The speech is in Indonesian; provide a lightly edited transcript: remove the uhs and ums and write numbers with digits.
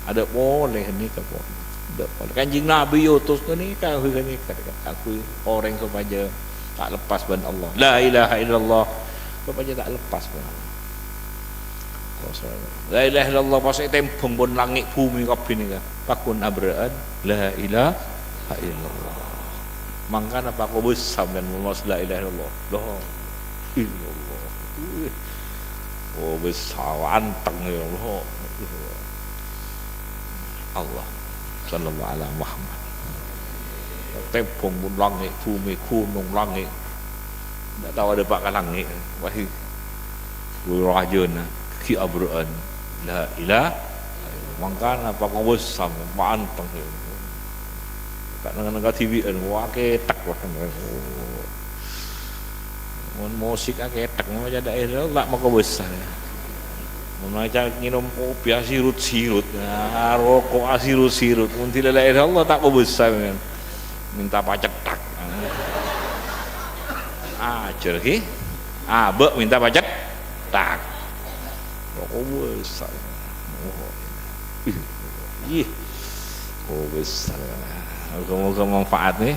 ada boleh ni ke boleh. Ada boleh. Kanjeng Nabi utus ke ni kan ni aku orang supaya tak lepas ban Allah. La ilaha illallah supaya tak lepas ban. La ilaha illallah pasal tempung pun langit bumi kabeh ni kan. Pakun abraan la ilaha illallah. Mangkana apa kau besar dan memas la ilaha illallah. La illallah. Oh besar anteng ya Allah. Allah sallallahu alaihi Muhammad. Tempung pun langit bumi gunung langit. Tak tahu ada pak langit. Wahai rajana ki abraan la ilaha mangkana apa kau besar anteng ya. Kat nang TV an wake tak lah. Mun musik ketek macam daerah tak mau besar. Mun macam minum kopi sirut-sirut, rokok sirut-sirut. Mun tidak daerah Allah tak mau besar kan. Minta pacak tak. Ajar ki. Be minta pacak tak. Rokok besar. Oh besar. Moga-moga manfaat nih.